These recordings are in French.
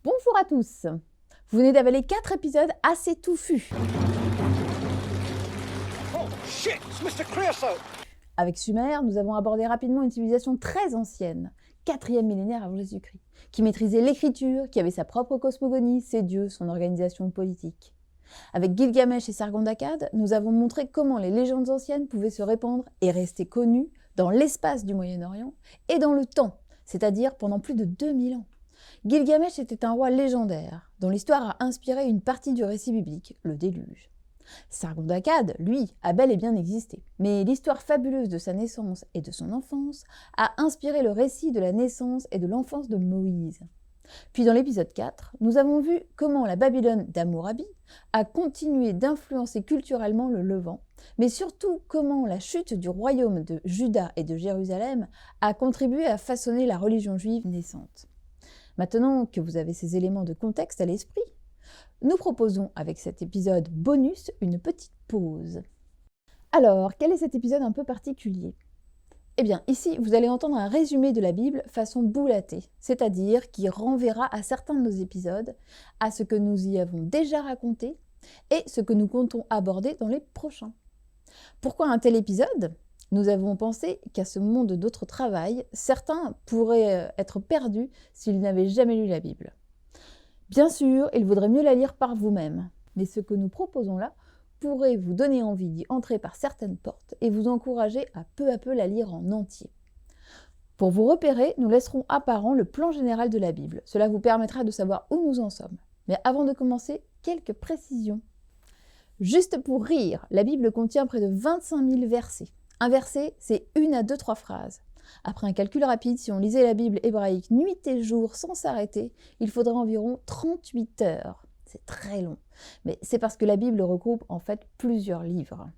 Bonjour à tous. Vous venez d'avaler 4 épisodes assez touffus. Oh shit, it's Mr. Creosote! Avec Sumer, nous avons abordé rapidement une civilisation très ancienne, 4e millénaire avant Jésus-Christ, qui maîtrisait l'écriture, qui avait sa propre cosmogonie, ses dieux, son organisation politique. Avec Gilgamesh et Sargon d'Akkad, nous avons montré comment les légendes anciennes pouvaient se répandre et rester connues dans l'espace du Moyen-Orient et dans le temps, c'est-à-dire pendant plus de 2000 ans. Gilgamesh était un roi légendaire, dont l'histoire a inspiré une partie du récit biblique, le déluge. Sargon d'Akkad, lui, a bel et bien existé, mais l'histoire fabuleuse de sa naissance et de son enfance a inspiré le récit de la naissance et de l'enfance de Moïse. Puis dans l'épisode 4, nous avons vu comment la Babylone d'Hammurabi a continué d'influencer culturellement le Levant, mais surtout comment la chute du royaume de Juda et de Jérusalem a contribué à façonner la religion juive naissante. Maintenant que vous avez ces éléments de contexte à l'esprit, nous proposons avec cet épisode bonus une petite pause. Alors, quel est cet épisode un peu particulier ? Eh bien, ici, vous allez entendre un résumé de la Bible façon boulatée, c'est-à-dire qui renverra à certains de nos épisodes, à ce que nous y avons déjà raconté et ce que nous comptons aborder dans les prochains. Pourquoi un tel épisode ? Nous avons pensé qu'à ce monde d'autre travail, certains pourraient être perdus s'ils n'avaient jamais lu la Bible. Bien sûr, il vaudrait mieux la lire par vous-même, mais ce que nous proposons là pourrait vous donner envie d'y entrer par certaines portes et vous encourager à peu la lire en entier. Pour vous repérer, nous laisserons apparent le plan général de la Bible. Cela vous permettra de savoir où nous en sommes. Mais avant de commencer, quelques précisions. Juste pour rire, la Bible contient près de 25 000 versets. Un verset, c'est 1 à 2-3 phrases. Après un calcul rapide, si on lisait la Bible hébraïque nuit et jour sans s'arrêter, il faudrait environ 38 heures. C'est très long, mais c'est parce que la Bible regroupe en fait plusieurs livres.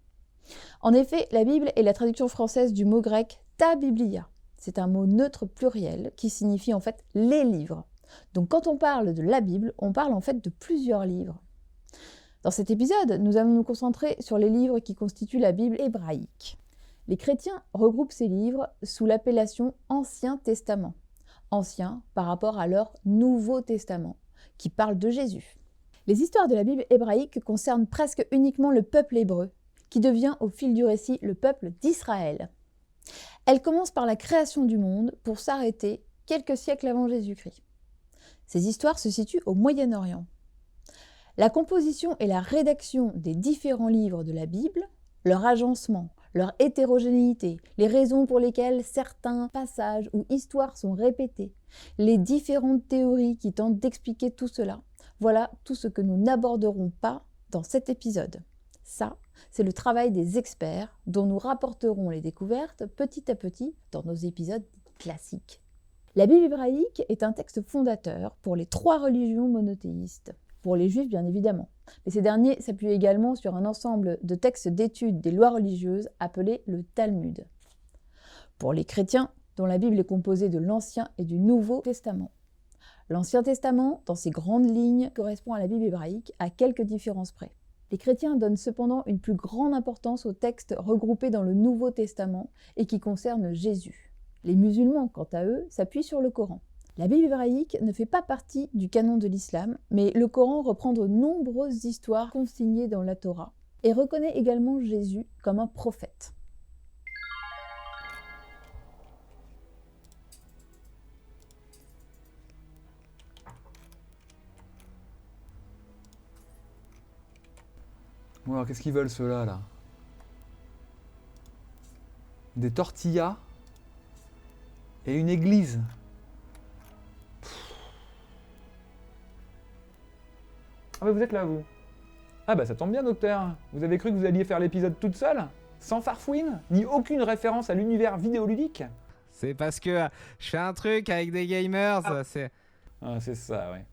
En effet, la Bible est la traduction française du mot grec « ta biblia ». C'est un mot neutre pluriel qui signifie en fait « les livres ». Donc quand on parle de la Bible, on parle en fait de plusieurs livres. Dans cet épisode, nous allons nous concentrer sur les livres qui constituent la Bible hébraïque. Les chrétiens regroupent ces livres sous l'appellation Ancien Testament. Ancien par rapport à leur Nouveau Testament, qui parle de Jésus. Les histoires de la Bible hébraïque concernent presque uniquement le peuple hébreu, qui devient au fil du récit le peuple d'Israël. Elles commencent par la création du monde pour s'arrêter quelques siècles avant Jésus-Christ. Ces histoires se situent au Moyen-Orient. La composition et la rédaction des différents livres de la Bible, leur agencement, leur hétérogénéité, les raisons pour lesquelles certains passages ou histoires sont répétés, les différentes théories qui tentent d'expliquer tout cela, voilà tout ce que nous n'aborderons pas dans cet épisode. Ça, c'est le travail des experts dont nous rapporterons les découvertes petit à petit dans nos épisodes classiques. La Bible hébraïque est un texte fondateur pour les 3 religions monothéistes. Pour les Juifs, bien évidemment. Mais ces derniers s'appuient également sur un ensemble de textes d'études des lois religieuses appelés le Talmud. Pour les chrétiens, dont la Bible est composée de l'Ancien et du Nouveau Testament. L'Ancien Testament, dans ses grandes lignes, correspond à la Bible hébraïque à quelques différences près. Les chrétiens donnent cependant une plus grande importance aux textes regroupés dans le Nouveau Testament et qui concernent Jésus. Les musulmans, quant à eux, s'appuient sur le Coran. La Bible hébraïque ne fait pas partie du canon de l'islam, mais le Coran reprend de nombreuses histoires consignées dans la Torah et reconnaît également Jésus comme un prophète. Bon, alors qu'est-ce qu'ils veulent ceux-là, là? Des tortillas et une église. Ah mais vous êtes là, vous? Ah bah ça tombe bien, docteur. Vous avez cru que vous alliez faire l'épisode toute seule? Sans farfouine? Ni aucune référence à l'univers vidéoludique? C'est parce que je fais un truc avec des gamers, c'est... Ah, c'est ça, ouais.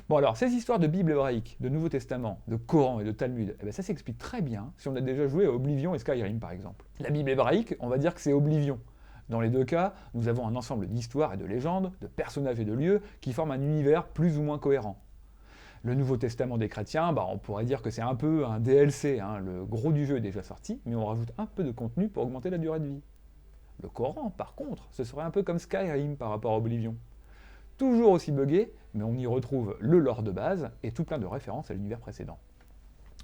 Bon alors, ces histoires de Bible hébraïque, de Nouveau Testament, de Coran et de Talmud, eh ben, ça s'explique très bien si on a déjà joué à Oblivion et Skyrim, par exemple. La Bible hébraïque, on va dire que c'est Oblivion. Dans les deux cas, nous avons un ensemble d'histoires et de légendes, de personnages et de lieux qui forment un univers plus ou moins cohérent. Le Nouveau Testament des chrétiens, on pourrait dire que c'est un peu un DLC, hein. Le gros du jeu est déjà sorti, mais on rajoute un peu de contenu pour augmenter la durée de vie. Le Coran, par contre, ce serait un peu comme Skyrim par rapport à Oblivion. toujours aussi buggé, mais on y retrouve le lore de base et tout plein de références à l'univers précédent.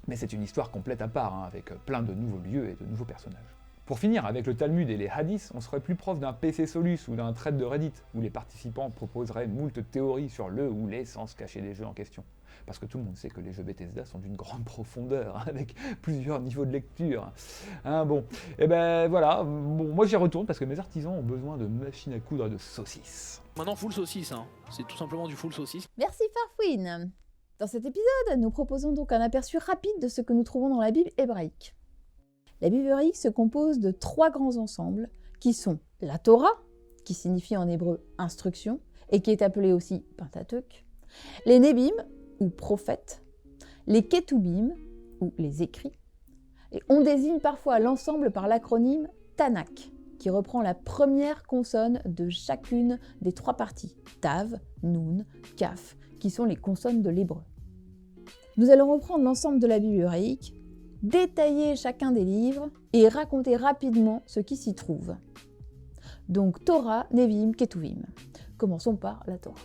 Mais c'est une histoire complète à part, avec plein de nouveaux lieux et de nouveaux personnages. Pour finir, avec le Talmud et les hadiths, on serait plus proche d'un PC Solus ou d'un thread de Reddit, où les participants proposeraient moult théories sur le ou les sens cachés des jeux en question. Parce que tout le monde sait que les jeux Bethesda sont d'une grande profondeur, avec plusieurs niveaux de lecture. Et ben voilà, moi j'y retourne parce que mes artisans ont besoin de machines à coudre de saucisses. Maintenant, full saucisse, hein. C'est tout simplement du full saucisse. Merci Farfouine. Dans cet épisode, nous proposons donc un aperçu rapide de ce que nous trouvons dans la Bible hébraïque. La Bible hébraïque se compose de 3 grands ensembles qui sont la Torah, qui signifie en hébreu instruction et qui est appelée aussi Pentateuque, les Nébim ou prophètes, les Ketubim ou les écrits, et on désigne parfois l'ensemble par l'acronyme Tanakh, qui reprend la première consonne de chacune des 3 parties, Tav, Nun, Kaf, qui sont les consonnes de l'hébreu. Nous allons reprendre l'ensemble de la Bible hébraïque, détailler chacun des livres et raconter rapidement ce qui s'y trouve. Donc Torah, Nevim, Ketuvim. Commençons par la Torah.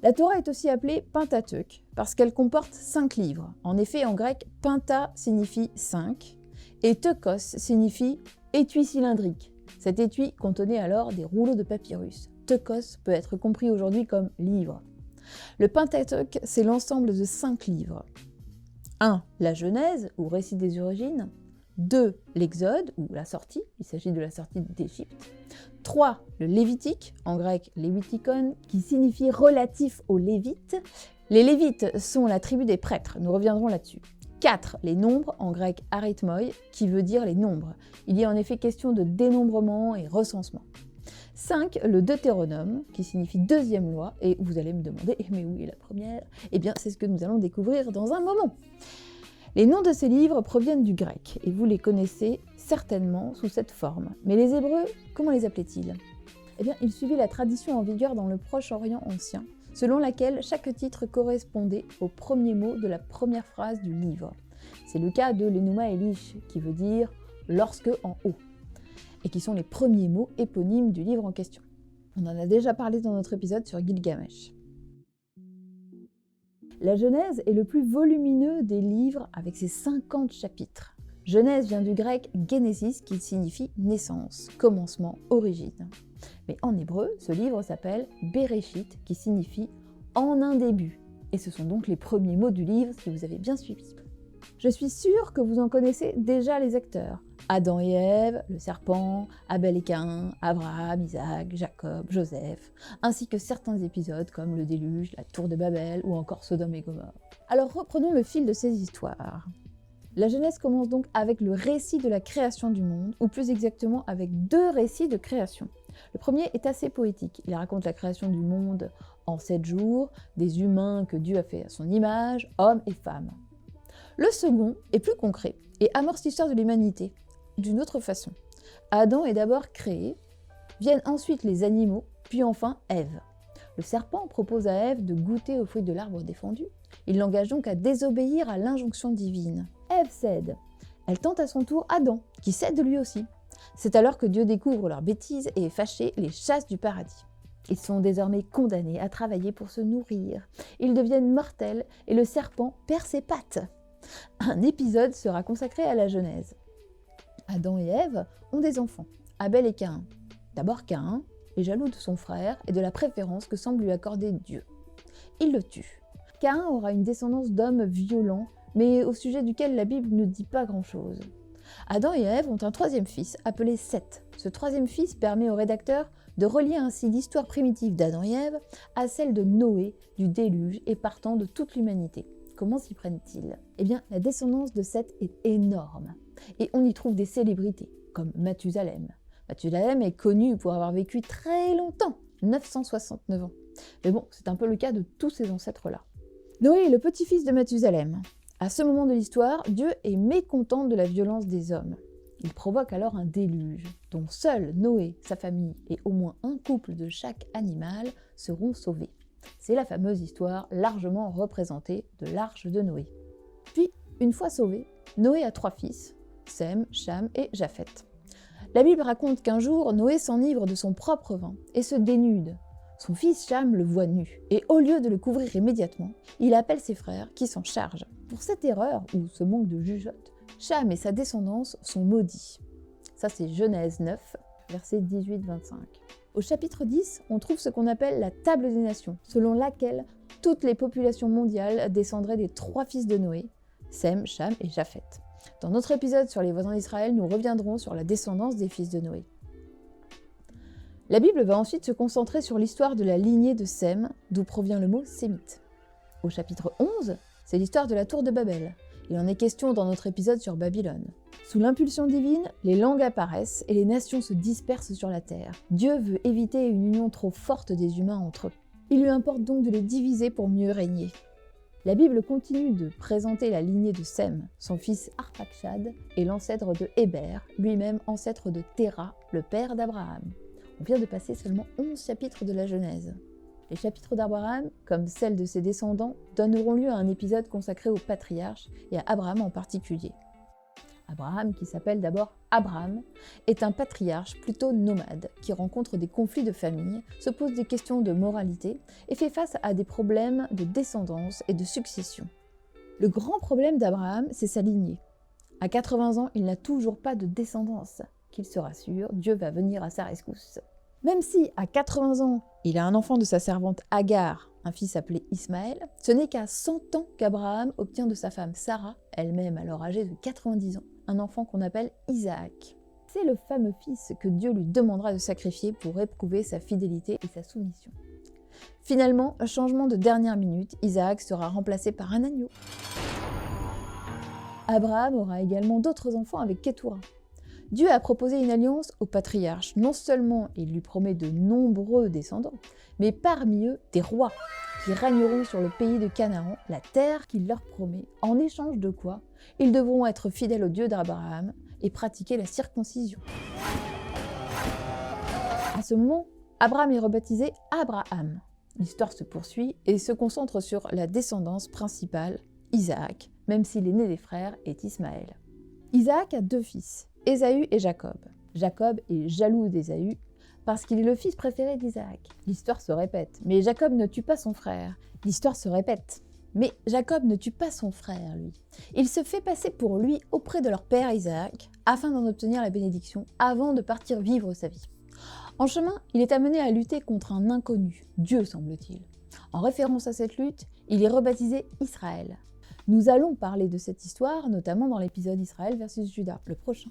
La Torah est aussi appelée Pentateuque parce qu'elle comporte 5 livres. En effet, en grec, Penta signifie 5 et Teukos signifie étui cylindrique. Cet étui contenait alors des rouleaux de papyrus. Teukos peut être compris aujourd'hui comme livre. Le Pentateuque, c'est l'ensemble de 5 livres. 1. La Genèse, ou récit des origines. 2. L'Exode, ou la sortie, il s'agit de la sortie d'Égypte. 3. Le Lévitique, en grec Lévitikon, qui signifie relatif aux Lévites. Les Lévites sont la tribu des prêtres, nous reviendrons là-dessus. 4. Les nombres, en grec arithmoi, qui veut dire les nombres. Il y a en effet question de dénombrement et recensement. 5. Le Deutéronome, qui signifie deuxième loi, et vous allez me demander, mais où est la première ? Eh bien, c'est ce que nous allons découvrir dans un moment. Les noms de ces livres proviennent du grec, et vous les connaissez certainement sous cette forme. Mais les Hébreux, comment les appelaient-ils ? Eh bien, ils suivaient la tradition en vigueur dans le Proche-Orient ancien, selon laquelle chaque titre correspondait au premier mot de la première phrase du livre. C'est le cas de l'Enuma Elish, qui veut dire « lorsque en haut », et qui sont les premiers mots éponymes du livre en question. On en a déjà parlé dans notre épisode sur Gilgamesh. La Genèse est le plus volumineux des livres avec ses 50 chapitres. Genèse vient du grec Genesis qui signifie naissance, commencement, origine. Mais en hébreu, ce livre s'appelle Bereshit qui signifie en un début. Et ce sont donc les premiers mots du livre si vous avez bien suivi. Je suis sûre que vous en connaissez déjà les acteurs. Adam et Ève, le serpent, Abel et Caïn, Abraham, Isaac, Jacob, Joseph, ainsi que certains épisodes comme le déluge, la tour de Babel ou encore Sodome et Gomorrhe. Alors reprenons le fil de ces histoires. La Genèse commence donc avec le récit de la création du monde, ou plus exactement avec 2 récits de création. Le premier est assez poétique, il raconte la création du monde en 7 jours, des humains que Dieu a fait à son image, hommes et femmes. Le second est plus concret et amorce l'histoire de l'humanité d'une autre façon. Adam est d'abord créé, viennent ensuite les animaux, puis enfin Ève. Le serpent propose à Ève de goûter au fruit de l'arbre défendu. Il l'engage donc à désobéir à l'injonction divine. Ève cède. Elle tente à son tour Adam, qui cède lui aussi. C'est alors que Dieu découvre leur bêtise et, fâché, les chasse du paradis. Ils sont désormais condamnés à travailler pour se nourrir. Ils deviennent mortels et le serpent perd ses pattes. Un épisode sera consacré à la Genèse. Adam et Ève ont des enfants, Abel et Caïn. D'abord Caïn est jaloux de son frère et de la préférence que semble lui accorder Dieu. Il le tue. Caïn aura une descendance d'hommes violents, mais au sujet duquel la Bible ne dit pas grand-chose. Adam et Ève ont un 3e fils, appelé Seth. Ce 3e fils permet au rédacteur de relier ainsi l'histoire primitive d'Adam et Ève à celle de Noé, du déluge et partant de toute l'humanité. Comment s'y prennent-ils ? Eh bien, la descendance de Seth est énorme. Et on y trouve des célébrités, comme Mathusalem. Mathusalem est connu pour avoir vécu très longtemps, 969 ans. Mais bon, c'est un peu le cas de tous ces ancêtres-là. Noé est le petit-fils de Mathusalem. À ce moment de l'histoire, Dieu est mécontent de la violence des hommes. Il provoque alors un déluge, dont seuls Noé, sa famille et au moins un couple de chaque animal seront sauvés. C'est la fameuse histoire largement représentée de l'arche de Noé. Puis, une fois sauvé, Noé a 3 fils, Sem, Cham et Japheth. La Bible raconte qu'un jour, Noé s'enivre de son propre vin et se dénude. Son fils Cham le voit nu, et au lieu de le couvrir immédiatement, il appelle ses frères qui s'en chargent. Pour cette erreur, ou ce manque de jugeote, Cham et sa descendance sont maudits. Ça c'est Genèse 9, versets 18-25. Au chapitre 10, on trouve ce qu'on appelle la table des nations, selon laquelle toutes les populations mondiales descendraient des 3 fils de Noé, Sem, Cham et Japheth. Dans notre épisode sur les voisins d'Israël, nous reviendrons sur la descendance des fils de Noé. La Bible va ensuite se concentrer sur l'histoire de la lignée de Sem, d'où provient le mot sémite. Au chapitre 11, c'est l'histoire de la tour de Babel. Il en est question dans notre épisode sur Babylone. Sous l'impulsion divine, les langues apparaissent et les nations se dispersent sur la terre. Dieu veut éviter une union trop forte des humains entre eux. Il lui importe donc de les diviser pour mieux régner. La Bible continue de présenter la lignée de Sem, son fils Arpachshad, et l'ancêtre de Héber, lui-même ancêtre de Téra, le père d'Abraham. On vient de passer seulement 11 chapitres de la Genèse. Les chapitres d'Abraham, comme celles de ses descendants, donneront lieu à un épisode consacré aux patriarches et à Abraham en particulier. Abraham, qui s'appelle d'abord Abraham, est un patriarche plutôt nomade qui rencontre des conflits de famille, se pose des questions de moralité et fait face à des problèmes de descendance et de succession. Le grand problème d'Abraham, c'est sa lignée. À 80 ans, il n'a toujours pas de descendance. Qu'il se rassure, Dieu va venir à sa rescousse. Même si, à 80 ans, il a un enfant de sa servante Agar, un fils appelé Ismaël, ce n'est qu'à 100 ans qu'Abraham obtient de sa femme Sarah, elle-même alors âgée de 90 ans, un enfant qu'on appelle Isaac. C'est le fameux fils que Dieu lui demandera de sacrifier pour éprouver sa fidélité et sa soumission. Finalement, un changement de dernière minute, Isaac sera remplacé par un agneau. Abraham aura également d'autres enfants avec Kétoura. Dieu a proposé une alliance aux patriarches. Non seulement il lui promet de nombreux descendants, mais parmi eux des rois qui régneront sur le pays de Canaan, la terre qu'il leur promet, en échange de quoi ils devront être fidèles au Dieu d'Abraham et pratiquer la circoncision. À ce moment, Abraham est rebaptisé Abraham. L'histoire se poursuit et se concentre sur la descendance principale, Isaac, même si l'aîné des frères est Ismaël. Isaac a 2 fils, Ésaü et Jacob. Jacob est jaloux d'Ésaü parce qu'il est le fils préféré d'Isaac. L'histoire se répète, mais Jacob ne tue pas son frère. L'histoire se répète, mais Jacob ne tue pas son frère, lui. Il se fait passer pour lui auprès de leur père Isaac afin d'en obtenir la bénédiction avant de partir vivre sa vie. En chemin, il est amené à lutter contre un inconnu, Dieu semble-t-il. En référence à cette lutte, il est rebaptisé Israël. Nous allons parler de cette histoire, notamment dans l'épisode Israël versus Juda, le prochain.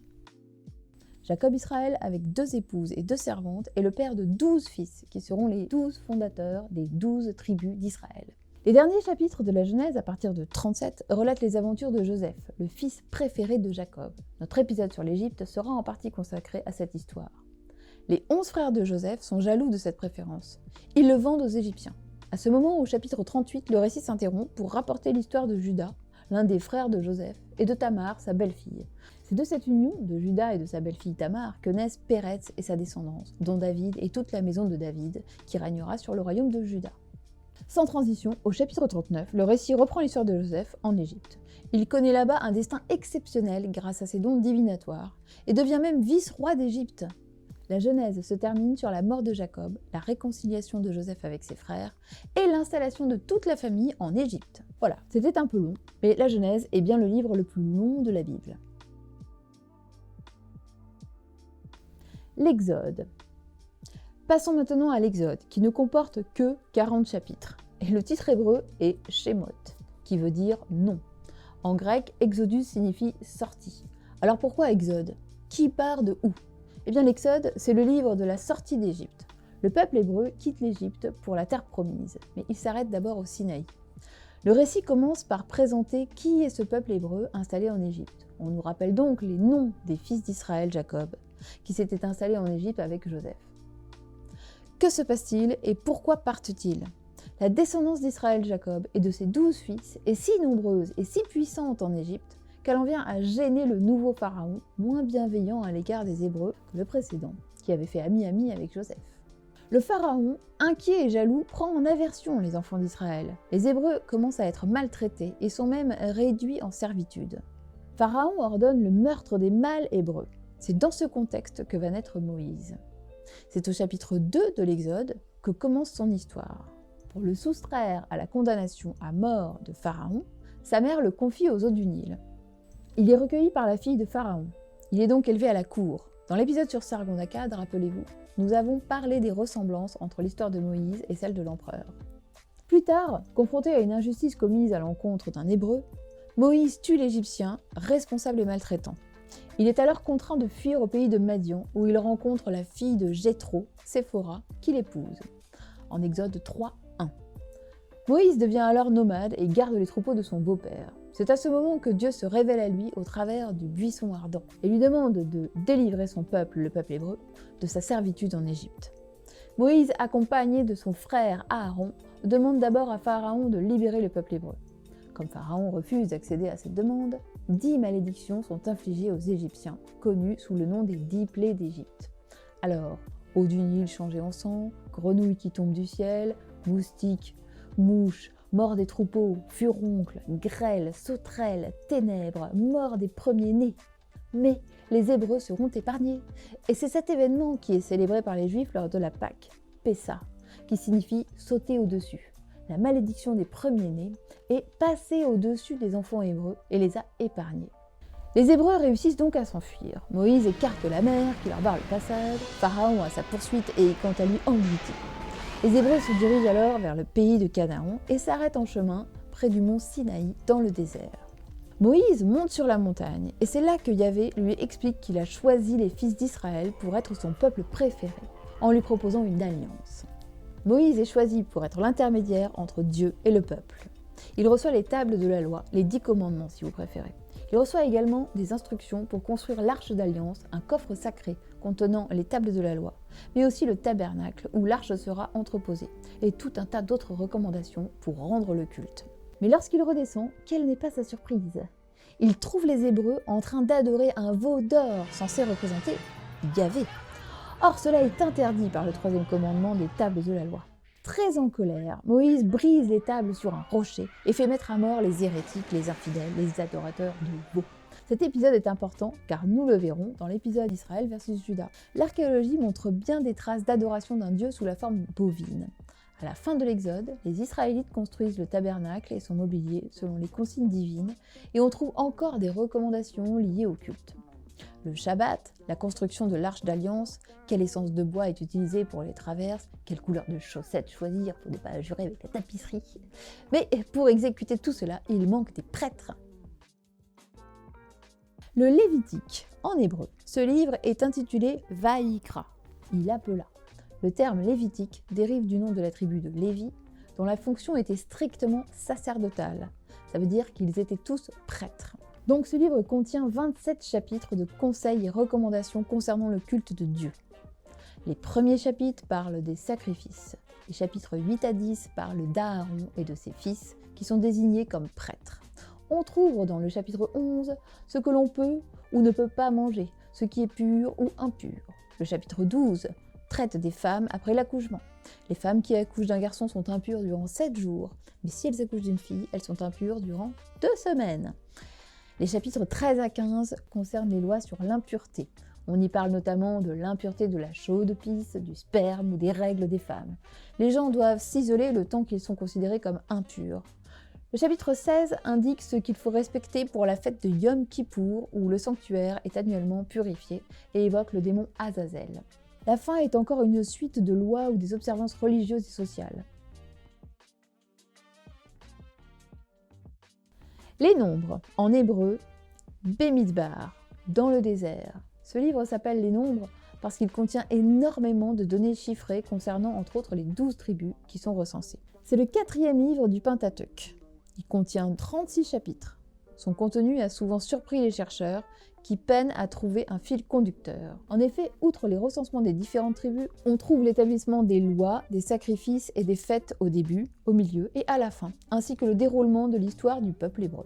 Jacob Israël, avec 2 épouses et 2 servantes, est le père de 12 fils, qui seront les 12 fondateurs des 12 tribus d'Israël. Les derniers chapitres de la Genèse, à partir de 37, relatent les aventures de Joseph, le fils préféré de Jacob. Notre épisode sur l'Égypte sera en partie consacré à cette histoire. Les 11 frères de Joseph sont jaloux de cette préférence. Ils le vendent aux Égyptiens. À ce moment, au chapitre 38, le récit s'interrompt pour rapporter l'histoire de Juda, l'un des frères de Joseph, et de Tamar, sa belle-fille. C'est de cette union de Juda et de sa belle-fille Tamar que naissent Péretz et sa descendance, dont David et toute la maison de David, qui régnera sur le royaume de Juda. Sans transition, au chapitre 39, le récit reprend l'histoire de Joseph en Égypte. Il connaît là-bas un destin exceptionnel grâce à ses dons divinatoires, et devient même vice-roi d'Égypte. La Genèse se termine sur la mort de Jacob, la réconciliation de Joseph avec ses frères, et l'installation de toute la famille en Égypte. Voilà, c'était un peu long, mais la Genèse est bien le livre le plus long de la Bible. L'Exode. Passons maintenant à l'Exode, qui ne comporte que 40 chapitres. Et le titre hébreu est Shemot, qui veut dire non. En grec, Exodus signifie sortie. Alors pourquoi Exode? Qui part de où? Eh bien l'Exode, c'est le livre de la sortie d'Égypte. Le peuple hébreu quitte l'Égypte pour la terre promise, mais il s'arrête d'abord au Sinaï. Le récit commence par présenter qui est ce peuple hébreu installé en Égypte. On nous rappelle donc les noms des fils d'Israël, Jacob, qui s'était installé en Égypte avec Joseph. Que se passe-t-il et pourquoi partent-ils? La descendance d'Israël, Jacob, et de ses 12 fils est si nombreuse et si puissante en Égypte qu'elle en vient à gêner le nouveau pharaon, moins bienveillant à l'égard des Hébreux que le précédent, qui avait fait ami-ami avec Joseph. Le pharaon, inquiet et jaloux, prend en aversion les enfants d'Israël. Les Hébreux commencent à être maltraités et sont même réduits en servitude. Pharaon ordonne le meurtre des mâles hébreux. C'est dans ce contexte que va naître Moïse. C'est au chapitre 2 de l'Exode que commence son histoire. Pour le soustraire à la condamnation à mort de Pharaon, sa mère le confie aux eaux du Nil. Il est recueilli par la fille de Pharaon. Il est donc élevé à la cour. Dans l'épisode sur Sargon-Akkad, rappelez-vous, nous avons parlé des ressemblances entre l'histoire de Moïse et celle de l'empereur. Plus tard, confronté à une injustice commise à l'encontre d'un Hébreu, Moïse tue l'Égyptien, responsable et maltraitant. Il est alors contraint de fuir au pays de Madian, où il rencontre la fille de Jéthro, Séphora, qu'il épouse. En Exode 3:1. Moïse devient alors nomade et garde les troupeaux de son beau-père. C'est à ce moment que Dieu se révèle à lui au travers du buisson ardent et lui demande de délivrer son peuple, le peuple hébreu, de sa servitude en Égypte. Moïse, accompagné de son frère Aaron, demande d'abord à Pharaon de libérer le peuple hébreu. Comme Pharaon refuse d'accéder à cette demande, 10 malédictions sont infligées aux Égyptiens, connues sous le nom des 10 plaies d'Égypte. Alors, eau du Nil changée en sang, grenouilles qui tombent du ciel, moustiques, mouches, mort des troupeaux, furoncles, grêle, sauterelles, ténèbres, mort des premiers-nés. Mais les Hébreux seront épargnés. Et c'est cet événement qui est célébré par les Juifs lors de la Pâque, Pessa, qui signifie sauter au-dessus. La malédiction des premiers-nés est passée au-dessus des enfants hébreux et les a épargnés. Les Hébreux réussissent donc à s'enfuir. Moïse écarte la mer qui leur barre le passage, Pharaon à sa poursuite et est quant à lui englouti. Les Hébreux se dirigent alors vers le pays de Canaan et s'arrêtent en chemin près du mont Sinaï dans le désert. Moïse monte sur la montagne et c'est là que Yahvé lui explique qu'il a choisi les fils d'Israël pour être son peuple préféré, en lui proposant une alliance. Moïse est choisi pour être l'intermédiaire entre Dieu et le peuple. Il reçoit les tables de la loi, les 10 commandements si vous préférez. Il reçoit également des instructions pour construire l'arche d'alliance, un coffre sacré contenant les tables de la loi, mais aussi le tabernacle où l'arche sera entreposée, et tout un tas d'autres recommandations pour rendre le culte. Mais lorsqu'il redescend, quelle n'est pas sa surprise? Il trouve les Hébreux en train d'adorer un veau d'or censé représenter Yahvé. Or, cela est interdit par le 3e commandement des tables de la loi. Très en colère, Moïse brise les tables sur un rocher et fait mettre à mort les hérétiques, les infidèles, les adorateurs de veaux. Cet épisode est important car nous le verrons dans l'épisode Israël versus Juda. L'archéologie montre bien des traces d'adoration d'un dieu sous la forme bovine. À la fin de l'Exode, les Israélites construisent le tabernacle et son mobilier selon les consignes divines et on trouve encore des recommandations liées au culte. Le Shabbat, la construction de l'arche d'alliance, quelle essence de bois est utilisée pour les traverses, quelle couleur de chaussettes choisir pour ne pas jurer avec la tapisserie. Mais pour exécuter tout cela, il manque des prêtres. Le Lévitique, en hébreu, ce livre est intitulé Vaïkra, il appela. Le terme lévitique dérive du nom de la tribu de Lévi, dont la fonction était strictement sacerdotale. Ça veut dire qu'ils étaient tous prêtres. Donc ce livre contient 27 chapitres de conseils et recommandations concernant le culte de Dieu. Les premiers chapitres parlent des sacrifices. Les chapitres 8 à 10 parlent d'Aaron et de ses fils, qui sont désignés comme prêtres. On trouve dans le chapitre 11 ce que l'on peut ou ne peut pas manger, ce qui est pur ou impur. Le chapitre 12 traite des femmes après l'accouchement. Les femmes qui accouchent d'un garçon sont impures durant 7 jours, mais si elles accouchent d'une fille, elles sont impures durant 2 semaines. Les chapitres 13 à 15 concernent les lois sur l'impureté. On y parle notamment de l'impureté de la chaude pisse, du sperme ou des règles des femmes. Les gens doivent s'isoler le temps qu'ils sont considérés comme impurs. Le chapitre 16 indique ce qu'il faut respecter pour la fête de Yom Kippour, où le sanctuaire est annuellement purifié et évoque le démon Azazel. La fin est encore une suite de lois ou des observances religieuses et sociales. Les nombres, en hébreu, Bemidbar, dans le désert. Ce livre s'appelle Les Nombres parce qu'il contient énormément de données chiffrées concernant entre autres les 12 tribus qui sont recensées. C'est le 4e livre du Pentateuque. Il contient 36 chapitres. Son contenu a souvent surpris les chercheurs qui peinent à trouver un fil conducteur. En effet, outre les recensements des différentes tribus, on trouve l'établissement des lois, des sacrifices et des fêtes au début, au milieu et à la fin, ainsi que le déroulement de l'histoire du peuple hébreu.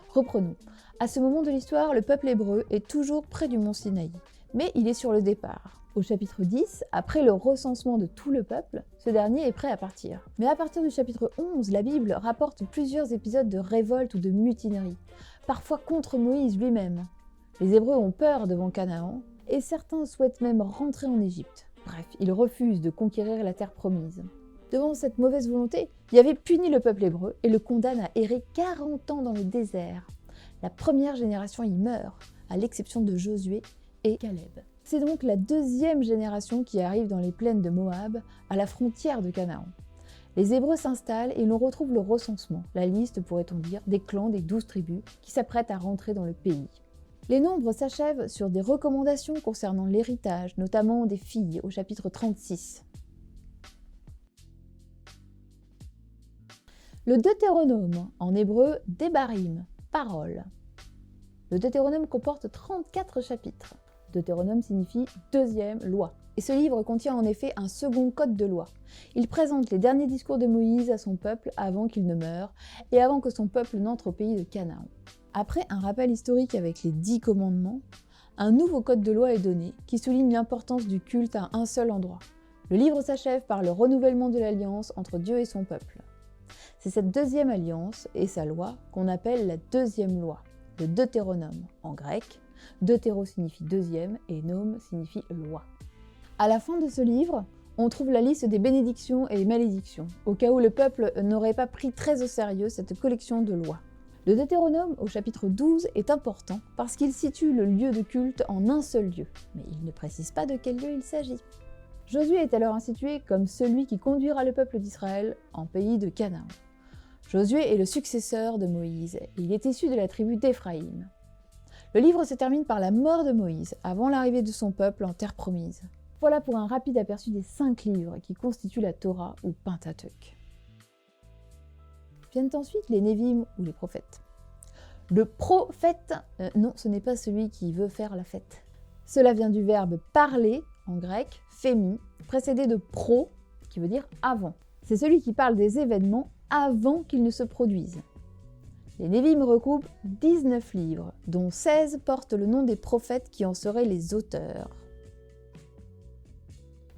Reprenons. À ce moment de l'histoire, le peuple hébreu est toujours près du mont Sinaï, mais il est sur le départ. Au chapitre 10, après le recensement de tout le peuple, ce dernier est prêt à partir. Mais à partir du chapitre 11, la Bible rapporte plusieurs épisodes de révolte ou de mutinerie, parfois contre Moïse lui-même. Les Hébreux ont peur devant Canaan, Et certains souhaitent même rentrer en Égypte. Bref, ils refusent de conquérir la terre promise. Devant cette mauvaise volonté, Yahvé punit le peuple hébreu et le condamne à errer 40 ans dans le désert. La première génération y meurt, à l'exception de Josué et Caleb. C'est donc la deuxième génération qui arrive dans les plaines de Moab, à la frontière de Canaan. Les Hébreux s'installent et l'on retrouve le recensement, la liste, pourrait-on dire, des clans des 12 tribus qui s'apprêtent à rentrer dans le pays. Les nombres s'achèvent sur des recommandations concernant l'héritage, notamment des filles, au chapitre 36. Le Deutéronome, en hébreu Debarim, parole. Le Deutéronome comporte 34 chapitres. Deutéronome signifie deuxième loi. Et ce livre contient en effet un second code de loi. Il présente les derniers discours de Moïse à son peuple avant qu'il ne meure et avant que son peuple n'entre au pays de Canaan. Après un rappel historique avec les 10 commandements, un nouveau code de loi est donné qui souligne l'importance du culte à un seul endroit. Le livre s'achève par le renouvellement de l'alliance entre Dieu et son peuple. C'est cette deuxième alliance et sa loi qu'on appelle la deuxième loi, le Deutéronome en grec. Deutéro signifie deuxième et nome signifie loi. À la fin de ce livre, on trouve la liste des bénédictions et malédictions, au cas où le peuple n'aurait pas pris très au sérieux cette collection de lois. Le Deutéronome, au chapitre 12, est important parce qu'il situe le lieu de culte en un seul lieu, mais il ne précise pas de quel lieu il s'agit. Josué est alors institué comme celui qui conduira le peuple d'Israël en pays de Canaan. Josué est le successeur de Moïse, et il est issu de la tribu d'Éphraïm. Le livre se termine par la mort de Moïse, avant l'arrivée de son peuple en terre promise. Voilà pour un rapide aperçu des 5 livres qui constituent la Torah ou Pentateuque. Viennent ensuite les Névim ou les prophètes. Le prophète, non, ce n'est pas celui qui veut faire la fête. Cela vient du verbe parler, en grec, phémi, précédé de pro, qui veut dire avant. C'est celui qui parle des événements avant qu'ils ne se produisent. Les Névim recoupent 19 livres, dont 16 portent le nom des prophètes qui en seraient les auteurs.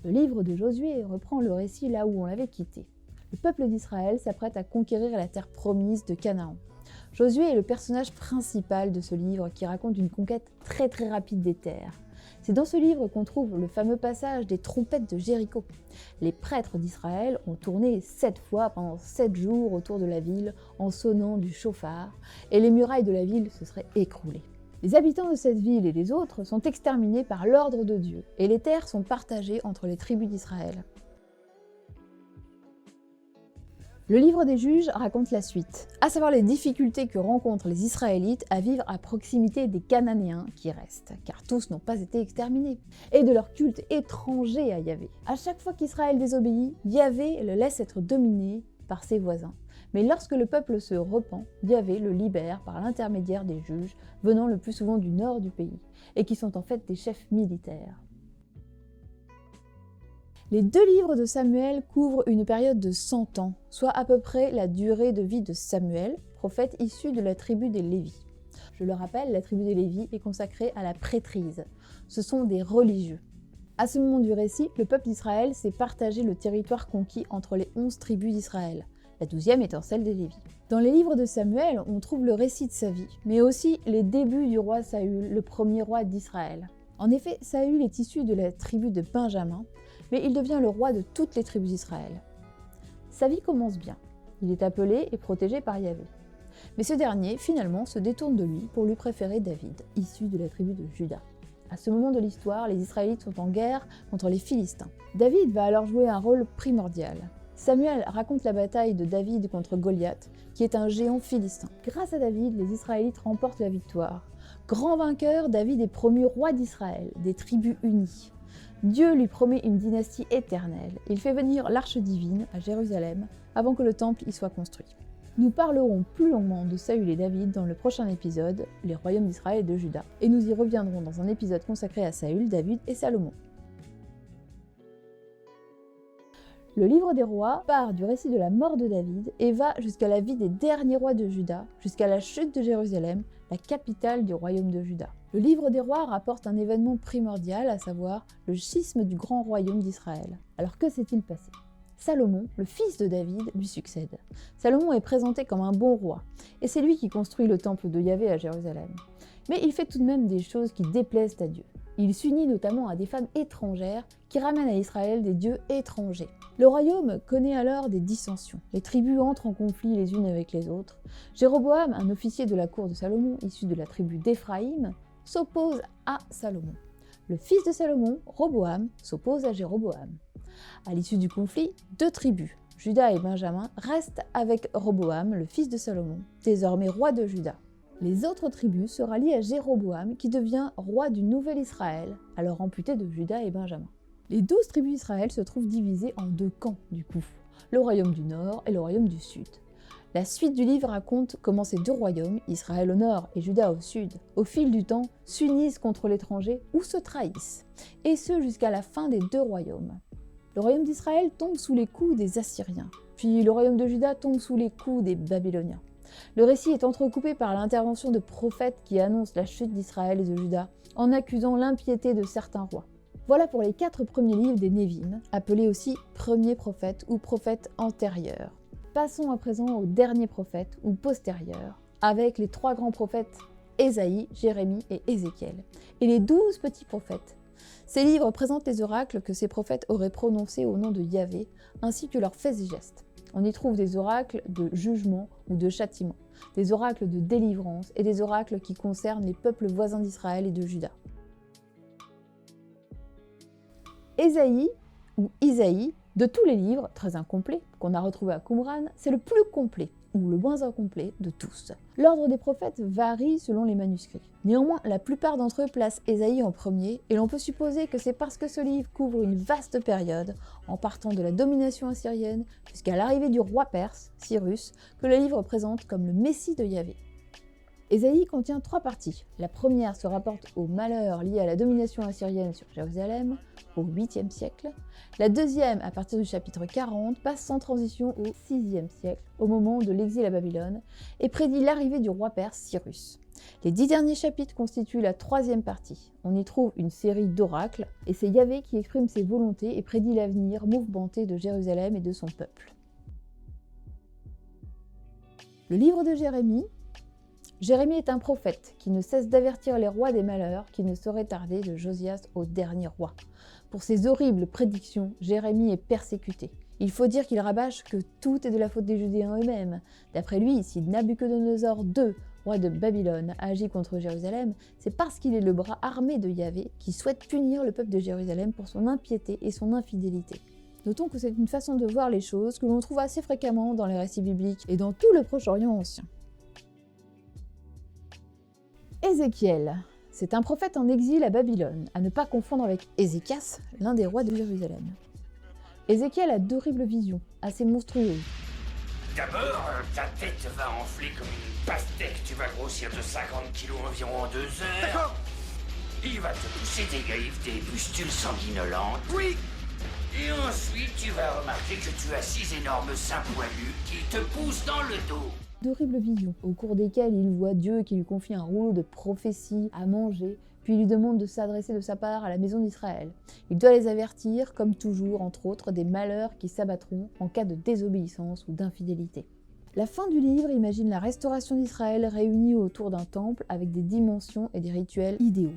Le livre de Josué reprend le récit là où on l'avait quitté. Le peuple d'Israël s'apprête à conquérir la terre promise de Canaan. Josué est le personnage principal de ce livre qui raconte une conquête très rapide des terres. C'est dans ce livre qu'on trouve le fameux passage des trompettes de Jéricho. Les prêtres d'Israël ont tourné 7 fois pendant 7 jours autour de la ville en sonnant du chauffard, et les murailles de la ville se seraient écroulées. Les habitants de cette ville et les autres sont exterminés par l'ordre de Dieu, et les terres sont partagées entre les tribus d'Israël. Le livre des Juges raconte la suite, à savoir les difficultés que rencontrent les Israélites à vivre à proximité des Cananéens qui restent, car tous n'ont pas été exterminés, et de leur culte étranger à Yahvé. À chaque fois qu'Israël désobéit, Yahvé le laisse être dominé par ses voisins. Mais lorsque le peuple se repent, Yahvé le libère par l'intermédiaire des juges, venant le plus souvent du nord du pays, et qui sont en fait des chefs militaires. Les 2 livres de Samuel couvrent une période de 100 ans, soit à peu près la durée de vie de Samuel, prophète issu de la tribu des Lévis. Je le rappelle, la tribu des Lévis est consacrée à la prêtrise. Ce sont des religieux. À ce moment du récit, le peuple d'Israël s'est partagé le territoire conquis entre les 11 tribus d'Israël, la 12e étant celle des Lévis. Dans les livres de Samuel, on trouve le récit de sa vie, mais aussi les débuts du roi Saül, le premier roi d'Israël. En effet, Saül est issu de la tribu de Benjamin, mais il devient le roi de toutes les tribus d'Israël. Sa vie commence bien. Il est appelé et protégé par Yahvé. Mais ce dernier, finalement, se détourne de lui pour lui préférer David, issu de la tribu de Juda. À ce moment de l'histoire, les Israélites sont en guerre contre les Philistins. David va alors jouer un rôle primordial. Samuel raconte la bataille de David contre Goliath, qui est un géant philistin. Grâce à David, les Israélites remportent la victoire. Grand vainqueur, David est promu roi d'Israël, des tribus unies. Dieu lui promet une dynastie éternelle. Il fait venir l'arche divine à Jérusalem avant que le temple y soit construit. Nous parlerons plus longuement de Saül et David dans le prochain épisode, les royaumes d'Israël et de Juda, et nous y reviendrons dans un épisode consacré à Saül, David et Salomon. Le livre des rois part du récit de la mort de David et va jusqu'à la vie des derniers rois de Juda, jusqu'à la chute de Jérusalem, la capitale du royaume de Juda. Le livre des rois rapporte un événement primordial, à savoir le schisme du grand royaume d'Israël. Alors que s'est-il passé ? Salomon, le fils de David, lui succède. Salomon est présenté comme un bon roi, et c'est lui qui construit le temple de Yahvé à Jérusalem. Mais il fait tout de même des choses qui déplaisent à Dieu. Il s'unit notamment à des femmes étrangères qui ramènent à Israël des dieux étrangers. Le royaume connaît alors des dissensions. Les tribus entrent en conflit les unes avec les autres. Jéroboam, un officier de la cour de Salomon issu de la tribu d'Éphraïm, s'oppose à Salomon. Le fils de Salomon, Roboam, s'oppose à Jéroboam. À l'issue du conflit, deux tribus, Juda et Benjamin, restent avec Roboam, le fils de Salomon, désormais roi de Juda. Les autres tribus se rallient à Jéroboam, qui devient roi du nouvel Israël, alors amputé de Juda et Benjamin. Les 12 tribus d'Israël se trouvent divisées en deux camps, du coup, le royaume du nord et le royaume du sud. La suite du livre raconte comment ces deux royaumes, Israël au nord et Juda au sud, au fil du temps, s'unissent contre l'étranger ou se trahissent, et ce jusqu'à la fin des deux royaumes. Le royaume d'Israël tombe sous les coups des Assyriens, puis le royaume de Juda tombe sous les coups des Babyloniens. Le récit est entrecoupé par l'intervention de prophètes qui annoncent la chute d'Israël et de Juda, en accusant l'impiété de certains rois. Voilà pour les 4 premiers livres des Névim, appelés aussi premiers prophètes ou prophètes antérieurs. Passons à présent aux derniers prophètes ou postérieurs, avec les 3 grands prophètes Ésaïe, Jérémie et Ézéchiel, et les 12 petits prophètes. Ces livres présentent les oracles que ces prophètes auraient prononcés au nom de Yahvé, ainsi que leurs faits et gestes. On y trouve des oracles de jugement ou de châtiment, des oracles de délivrance et des oracles qui concernent les peuples voisins d'Israël et de Juda. Ésaïe ou Isaïe, de tous les livres, très incomplets, qu'on a retrouvés à Qumran, c'est le plus complet, ou le moins incomplet de tous. L'ordre des prophètes varie selon les manuscrits. Néanmoins, la plupart d'entre eux placent Ésaïe en premier, et l'on peut supposer que c'est parce que ce livre couvre une vaste période, en partant de la domination assyrienne jusqu'à l'arrivée du roi perse, Cyrus, que le livre présente comme le Messie de Yahvé. Ésaïe contient 3 parties. La première se rapporte aux malheurs liés à la domination assyrienne sur Jérusalem, au 8e siècle. La deuxième, à partir du chapitre 40, passe sans transition au 6e siècle, au moment de l'exil à Babylone, et prédit l'arrivée du roi perse Cyrus. Les 10 derniers chapitres constituent la 3e partie. On y trouve une série d'oracles, et c'est Yahvé qui exprime ses volontés et prédit l'avenir mouvementé de Jérusalem et de son peuple. Le livre de Jérémie. Jérémie est un prophète qui ne cesse d'avertir les rois des malheurs qui ne sauraient tarder de Josias au dernier roi. Pour ses horribles prédictions, Jérémie est persécuté. Il faut dire qu'il rabâche que tout est de la faute des Judéens eux-mêmes. D'après lui, si Nabuchodonosor II, roi de Babylone, agit contre Jérusalem, c'est parce qu'il est le bras armé de Yahvé qui souhaite punir le peuple de Jérusalem pour son impiété et son infidélité. Notons que c'est une façon de voir les choses que l'on trouve assez fréquemment dans les récits bibliques et dans tout le Proche-Orient ancien. Ézéchiel, c'est un prophète en exil à Babylone, à ne pas confondre avec Ézéchias, l'un des rois de Jérusalem. Ézéchiel a d'horribles visions, assez monstrueuses. D'abord, ta tête va enfler comme une pastèque, tu vas grossir de 50 kilos environ en 2 heures. D'accord. Il va te pousser des griffes, des pustules sanguinolentes. Oui. Et ensuite, tu vas remarquer que tu as 6 énormes seins poilus qui te poussent dans le dos. D'horribles visions, au cours desquelles il voit Dieu qui lui confie un rouleau de prophéties à manger, puis il lui demande de s'adresser de sa part à la maison d'Israël. Il doit les avertir, comme toujours, entre autres, des malheurs qui s'abattront en cas de désobéissance ou d'infidélité. La fin du livre imagine la restauration d'Israël réunie autour d'un temple avec des dimensions et des rituels idéaux.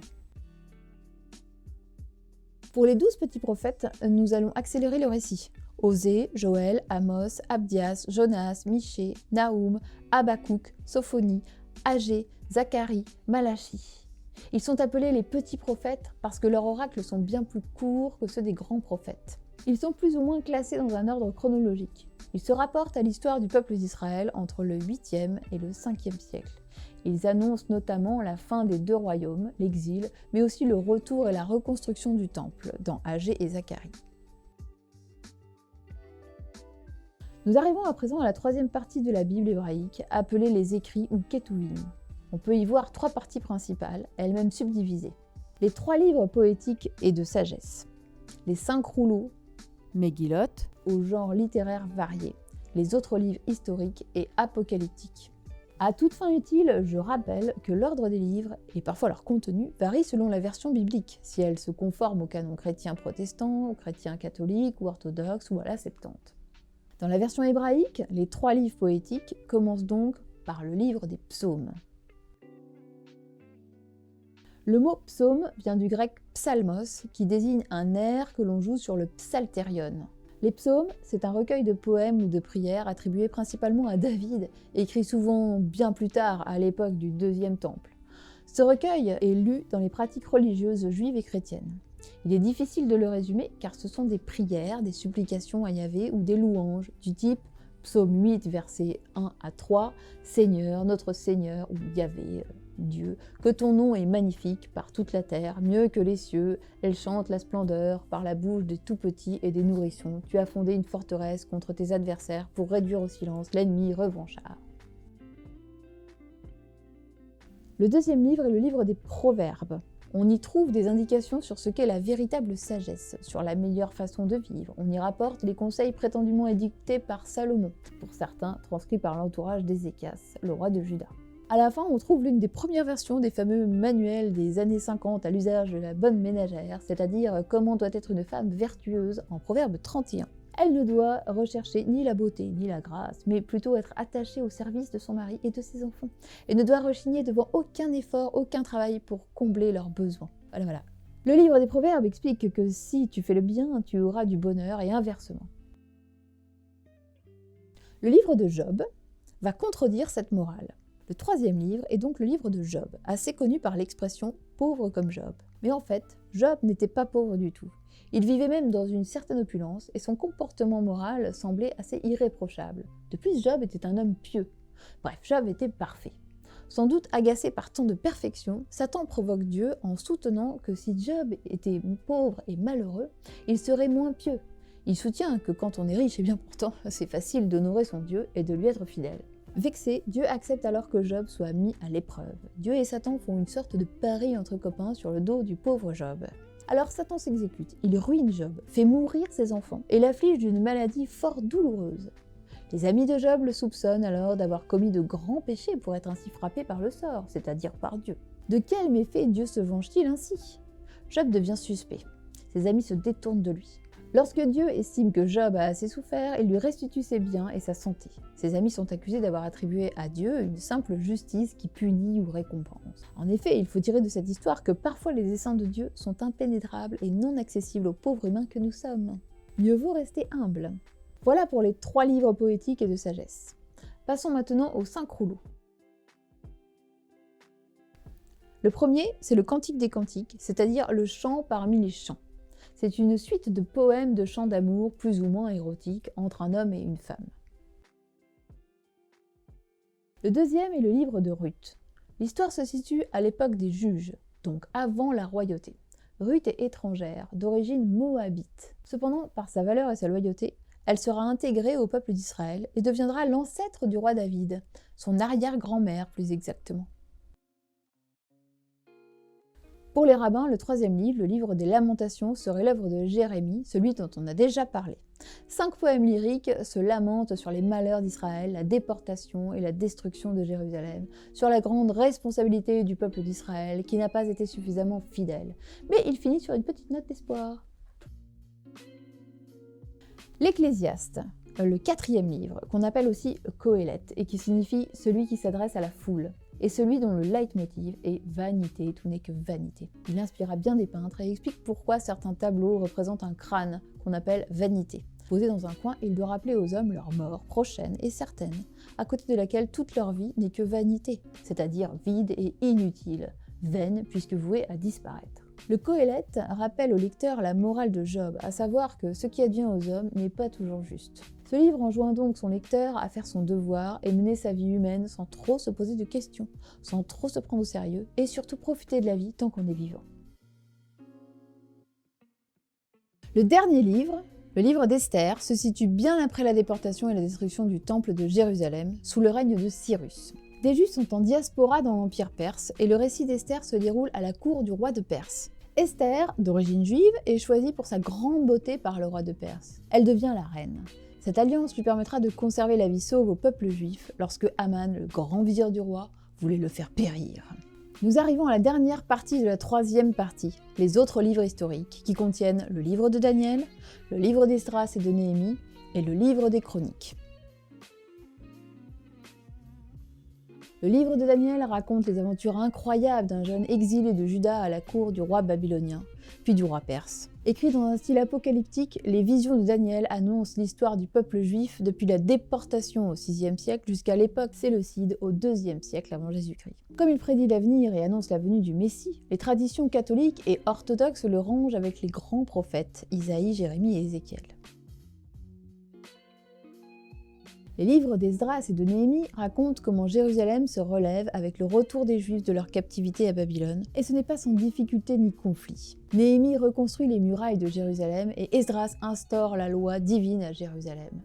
Pour les 12 petits prophètes, nous allons accélérer le récit. Osée, Joël, Amos, Abdias, Jonas, Michée, Naoum, Habakkuk, Sophonie, Agé, Zacharie, Malachi. Ils sont appelés les petits prophètes parce que leurs oracles sont bien plus courts que ceux des grands prophètes. Ils sont plus ou moins classés dans un ordre chronologique. Ils se rapportent à l'histoire du peuple d'Israël entre le 8e et le 5e siècle. Ils annoncent notamment la fin des 2 royaumes, l'exil, mais aussi le retour et la reconstruction du temple, dans Agé et Zacharie. Nous arrivons à présent à la 3e partie de la Bible hébraïque, appelée les écrits ou Ketuvim. On peut y voir 3 parties principales, elles-mêmes subdivisées. Les 3 livres poétiques et de sagesse. Les 5 rouleaux, Megillot, au genre littéraire varié. Les autres livres historiques et apocalyptiques. À toute fin utile, je rappelle que l'ordre des livres, et parfois leur contenu, varie selon la version biblique, si elle se conforme au canon chrétien protestant, au chrétien catholique ou orthodoxe ou à la Septante. Dans la version hébraïque, les 3 livres poétiques commencent donc par le livre des psaumes. Le mot psaume vient du grec psalmos, qui désigne un air que l'on joue sur le psalterion. Les psaumes, c'est un recueil de poèmes ou de prières attribués principalement à David, écrit souvent bien plus tard, à l'époque du Deuxième Temple. Ce recueil est lu dans les pratiques religieuses juives et chrétiennes. Il est difficile de le résumer car ce sont des prières, des supplications à Yahvé ou des louanges du type Psaume 8, versets 1 à 3, Seigneur, notre Seigneur, ou Yahvé, Dieu, que ton nom est magnifique par toute la terre, mieux que les cieux, elle chante la splendeur par la bouche des tout-petits et des nourrissons. Tu as fondé une forteresse contre tes adversaires pour réduire au silence l'ennemi revanchard. Le deuxième livre est le livre des Proverbes. On y trouve des indications sur ce qu'est la véritable sagesse, sur la meilleure façon de vivre. On y rapporte les conseils prétendument édictés par Salomon, pour certains transcrits par l'entourage d'Ézéchias, le roi de Juda. À la fin, on trouve l'une des premières versions des fameux manuels des années 50 à l'usage de la bonne ménagère, c'est-à-dire comment doit être une femme vertueuse en Proverbe 31. Elle ne doit rechercher ni la beauté ni la grâce, mais plutôt être attachée au service de son mari et de ses enfants, et ne doit rechigner devant aucun effort, aucun travail pour combler leurs besoins. Voilà. Le livre des Proverbes explique que si tu fais le bien, tu auras du bonheur et inversement. Le livre de Job va contredire cette morale. Le troisième livre est donc le livre de Job, assez connu par l'expression « pauvre comme Job ». Mais en fait, Job n'était pas pauvre du tout. Il vivait même dans une certaine opulence et son comportement moral semblait assez irréprochable. De plus, Job était un homme pieux. Bref, Job était parfait. Sans doute agacé par tant de perfection, Satan provoque Dieu en soutenant que si Job était pauvre et malheureux, il serait moins pieux. Il soutient que quand on est riche et bien portant, c'est facile d'honorer son Dieu et de lui être fidèle. Vexé, Dieu accepte alors que Job soit mis à l'épreuve. Dieu et Satan font une sorte de pari entre copains sur le dos du pauvre Job. Alors Satan s'exécute, il ruine Job, fait mourir ses enfants et l'afflige d'une maladie fort douloureuse. Les amis de Job le soupçonnent alors d'avoir commis de grands péchés pour être ainsi frappé par le sort, c'est-à-dire par Dieu. De quel méfait Dieu se venge-t-il ainsi? Job devient suspect. Ses amis se détournent de lui. Lorsque Dieu estime que Job a assez souffert, il lui restitue ses biens et sa santé. Ses amis sont accusés d'avoir attribué à Dieu une simple justice qui punit ou récompense. En effet, il faut tirer de cette histoire que parfois les desseins de Dieu sont impénétrables et non accessibles aux pauvres humains que nous sommes. Mieux vaut rester humble. Voilà pour les 3 livres poétiques et de sagesse. Passons maintenant aux 5 rouleaux. Le premier, c'est le Cantique des Cantiques, c'est-à-dire le chant parmi les chants. C'est une suite de poèmes de chants d'amour plus ou moins érotiques entre un homme et une femme. Le deuxième est le livre de Ruth. L'histoire se situe à l'époque des juges, donc avant la royauté. Ruth est étrangère, d'origine moabite. Cependant, par sa valeur et sa loyauté, elle sera intégrée au peuple d'Israël et deviendra l'ancêtre du roi David, son arrière-grand-mère plus exactement. Pour les rabbins, le troisième livre, le livre des Lamentations, serait l'œuvre de Jérémie, celui dont on a déjà parlé. 5 poèmes lyriques se lamentent sur les malheurs d'Israël, la déportation et la destruction de Jérusalem, sur la grande responsabilité du peuple d'Israël qui n'a pas été suffisamment fidèle. Mais il finit sur une petite note d'espoir. L'Ecclésiaste, le 4e livre, qu'on appelle aussi Qoéleth, et qui signifie « celui qui s'adresse à la foule », et celui dont le leitmotiv est « vanité, tout n'est que vanité ». Il inspira bien des peintres et explique pourquoi certains tableaux représentent un crâne qu'on appelle vanité. Posé dans un coin, il doit rappeler aux hommes leur mort prochaine et certaine, à côté de laquelle toute leur vie n'est que vanité, c'est-à-dire vide et inutile, vaine puisque vouée à disparaître. Le Qoéleth rappelle au lecteur la morale de Job, à savoir que ce qui advient aux hommes n'est pas toujours juste. Ce livre enjoint donc son lecteur à faire son devoir et mener sa vie humaine sans trop se poser de questions, sans trop se prendre au sérieux, et surtout profiter de la vie tant qu'on est vivant. Le dernier livre, le livre d'Esther, se situe bien après la déportation et la destruction du temple de Jérusalem, sous le règne de Cyrus. Des Juifs sont en diaspora dans l'Empire perse, et le récit d'Esther se déroule à la cour du roi de Perse. Esther, d'origine juive, est choisie pour sa grande beauté par le roi de Perse. Elle devient la reine. Cette alliance lui permettra de conserver la vie sauve au peuple juif lorsque Haman, le grand vizir du roi, voulait le faire périr. Nous arrivons à la dernière partie de la 3e partie, les autres livres historiques, qui contiennent le livre de Daniel, le livre d'Esdras et de Néhémie, et le livre des Chroniques. Le livre de Daniel raconte les aventures incroyables d'un jeune exilé de Juda à la cour du roi babylonien, puis du roi perse. Écrit dans un style apocalyptique, les visions de Daniel annoncent l'histoire du peuple juif depuis la déportation au VIe siècle jusqu'à l'époque séleucide au IIe siècle avant Jésus-Christ. Comme il prédit l'avenir et annonce la venue du Messie, les traditions catholiques et orthodoxes le rangent avec les grands prophètes Isaïe, Jérémie et Ézéchiel. Les livres d'Esdras et de Néhémie racontent comment Jérusalem se relève avec le retour des Juifs de leur captivité à Babylone, et ce n'est pas sans difficulté ni conflit. Néhémie reconstruit les murailles de Jérusalem et Esdras instaure la loi divine à Jérusalem.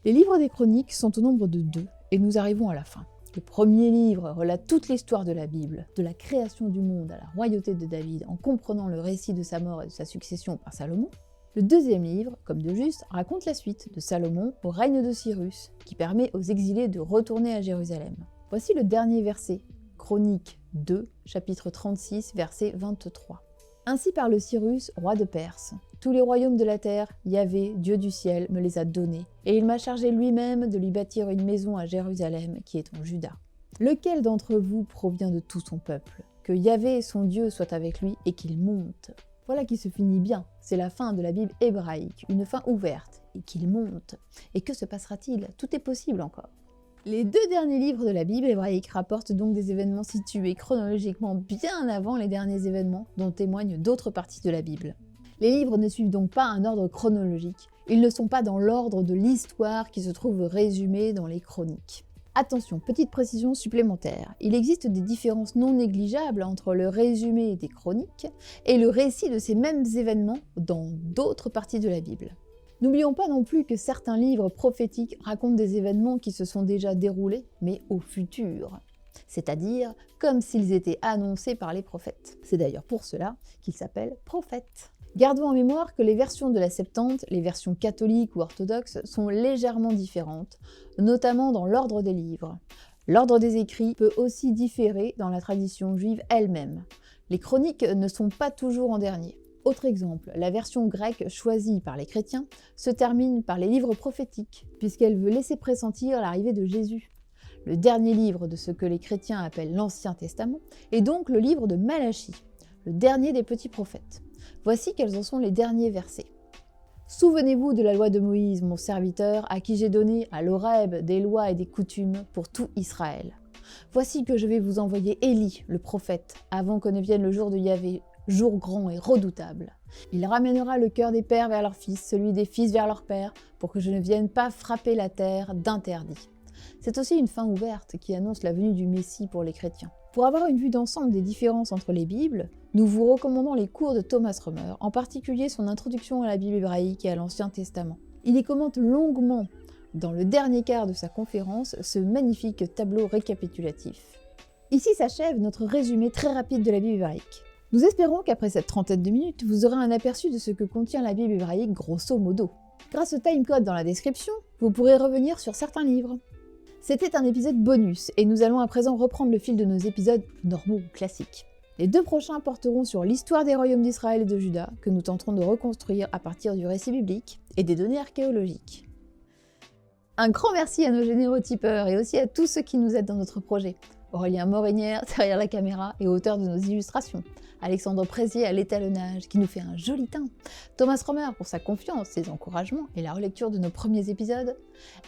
Les livres des Chroniques sont au nombre de 2, et nous arrivons à la fin. Le premier livre relate toute l'histoire de la Bible, de la création du monde à la royauté de David, en comprenant le récit de sa mort et de sa succession par Salomon. Le deuxième livre, comme de juste, raconte la suite de Salomon au règne de Cyrus, qui permet aux exilés de retourner à Jérusalem. Voici le dernier verset, Chroniques 2, chapitre 36, verset 23. Ainsi parle Cyrus, roi de Perse. Tous les royaumes de la terre, Yahvé, Dieu du ciel, me les a donnés, et il m'a chargé lui-même de lui bâtir une maison à Jérusalem, qui est en Juda. Lequel d'entre vous provient de tout son peuple? Que Yahvé, son Dieu, soit avec lui, et qu'il monte. Voilà qui se finit bien, c'est la fin de la Bible hébraïque, une fin ouverte, et qu'il monte. Et que se passera-t-il? Tout est possible encore. Les 2 derniers livres de la Bible hébraïque rapportent donc des événements situés chronologiquement bien avant les derniers événements dont témoignent d'autres parties de la Bible. Les livres ne suivent donc pas un ordre chronologique, ils ne sont pas dans l'ordre de l'histoire qui se trouve résumée dans les chroniques. Attention, petite précision supplémentaire, il existe des différences non négligeables entre le résumé des chroniques et le récit de ces mêmes événements dans d'autres parties de la Bible. N'oublions pas non plus que certains livres prophétiques racontent des événements qui se sont déjà déroulés, mais au futur, c'est-à-dire comme s'ils étaient annoncés par les prophètes. C'est d'ailleurs pour cela qu'ils s'appellent prophètes. Gardons en mémoire que les versions de la Septante, les versions catholiques ou orthodoxes, sont légèrement différentes, notamment dans l'ordre des livres. L'ordre des écrits peut aussi différer dans la tradition juive elle-même. Les chroniques ne sont pas toujours en dernier. Autre exemple, la version grecque choisie par les chrétiens se termine par les livres prophétiques, puisqu'elle veut laisser pressentir l'arrivée de Jésus. Le dernier livre de ce que les chrétiens appellent l'Ancien Testament est donc le livre de Malachie, le dernier des petits prophètes. Voici quels en sont les derniers versets. « Souvenez-vous de la loi de Moïse, mon serviteur, à qui j'ai donné à l'Horeb des lois et des coutumes pour tout Israël. Voici que je vais vous envoyer Élie, le prophète, avant que ne vienne le jour de Yahvé, jour grand et redoutable. Il ramènera le cœur des pères vers leurs fils, celui des fils vers leurs pères, pour que je ne vienne pas frapper la terre d'interdit. » C'est aussi une fin ouverte qui annonce la venue du Messie pour les chrétiens. Pour avoir une vue d'ensemble des différences entre les Bibles, nous vous recommandons les cours de Thomas Romer, en particulier son introduction à la Bible hébraïque et à l'Ancien Testament. Il y commente longuement, dans le dernier quart de sa conférence, ce magnifique tableau récapitulatif. Ici s'achève notre résumé très rapide de la Bible hébraïque. Nous espérons qu'après cette trentaine de minutes, vous aurez un aperçu de ce que contient la Bible hébraïque grosso modo. Grâce au timecode dans la description, vous pourrez revenir sur certains livres. C'était un épisode bonus, et nous allons à présent reprendre le fil de nos épisodes normaux ou classiques. Les 2 prochains porteront sur l'histoire des royaumes d'Israël et de Juda, que nous tenterons de reconstruire à partir du récit biblique et des données archéologiques. Un grand merci à nos généreux tipeurs et aussi à tous ceux qui nous aident dans notre projet. Aurélien Morinière derrière la caméra et auteur de nos illustrations. Alexandre Prézier à l'étalonnage qui nous fait un joli teint. Thomas Romer pour sa confiance, ses encouragements et la relecture de nos premiers épisodes.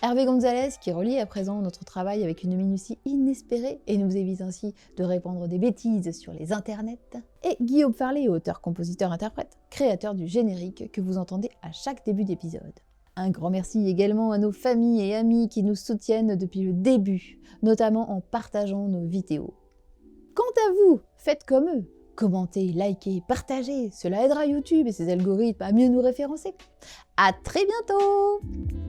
Hervé Gonzalez qui relie à présent notre travail avec une minutie inespérée et nous évite ainsi de répandre des bêtises sur les internets. Et Guillaume Farley, auteur, compositeur, interprète, créateur du générique que vous entendez à chaque début d'épisode. Un grand merci également à nos familles et amis qui nous soutiennent depuis le début, notamment en partageant nos vidéos. Quant à vous, faites comme eux. Commentez, likez, partagez, cela aidera YouTube et ses algorithmes à mieux nous référencer. À très bientôt!